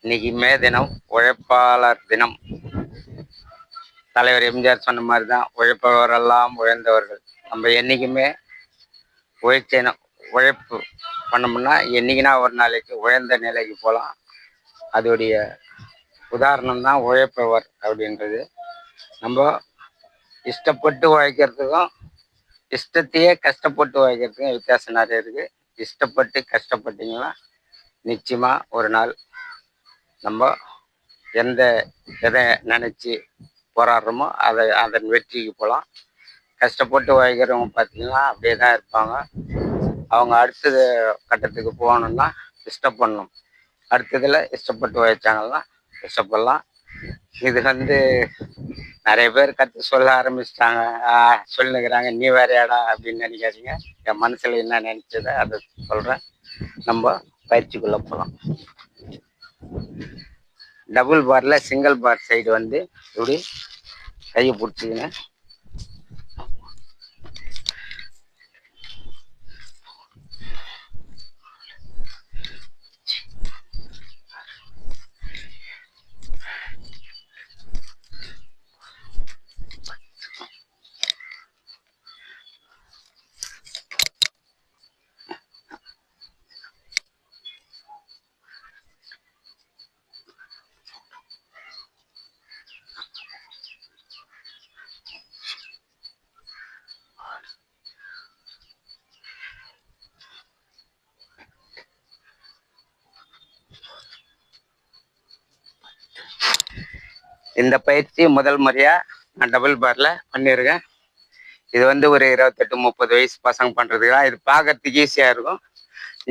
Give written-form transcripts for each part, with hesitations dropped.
இன்னைக்கு மே தினம் உழைப்பாளர் தினம். தலைவர் எம்ஜிஆர் சொன்ன மாதிரி தான், உழைப்பவரெல்லாம் உழைந்தவர்கள். நம்ம என்றைக்குமே உழைச்சேனும் உழைப்பு பண்ணோம்னா என்றைக்குனா ஒரு நாளைக்கு உயர்ந்த நிலைக்கு போகலாம். அதோடைய உதாரணம் தான் உழைப்பவர் அப்படின்றது. நம்ம இஷ்டப்பட்டு உழைக்கிறதுக்கும் இஷ்டத்தையே கஷ்டப்பட்டு உழைக்கிறதுக்கும் வித்தியாசம் நிறைய இருக்குது. இஷ்டப்பட்டு கஷ்டப்பட்டீங்கன்னா நிச்சயமாக ஒரு நாள் நம்ம எதை நினச்சி போராடுறோமோ அதன் வெற்றிக்கு போகலாம். கஷ்டப்பட்டு உழைக்கிறவங்க பார்த்தீங்கன்னா அப்படியே தான் இருப்பாங்க. அவங்க அடுத்தது கட்டத்துக்கு போகணுன்னா இஷ்டப்படணும். அடுத்ததில் இஷ்டப்பட்டு உழைச்சாங்கன்னா இஷ்டப்படலாம். இது நிறைய பேர் கற்று சொல்ல ஆரம்பிச்சிட்டாங்க, சொல்லுங்கிறாங்க, நீ வேறையாடா அப்படின்னு நினைக்காதீங்க. என் மனசில் என்ன நினச்சதை அதை சொல்கிறேன். நம்ம பயிற்சிக்குள்ளே போகலாம். டபுள் பாரில் சிங்கிள் பார் சைடு இப்படி கையை பிடிச்சிக்கின்னு இந்த பயிற்சி முதல் முறையாக நான் டபுள் பாரில் பண்ணியிருக்கேன். இது ஒரு 28-30 வயசு பசங்க பண்ணுறதுக்கு தான். இது பார்க்கறதுக்கு ஈஸியாக இருக்கும்.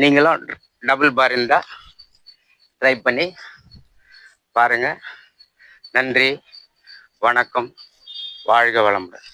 நீங்களும் டபுள் பார் இருந்தால் ட்ரை பண்ணி பாருங்கள். நன்றி, வணக்கம், வாழ்க வளமுடன்.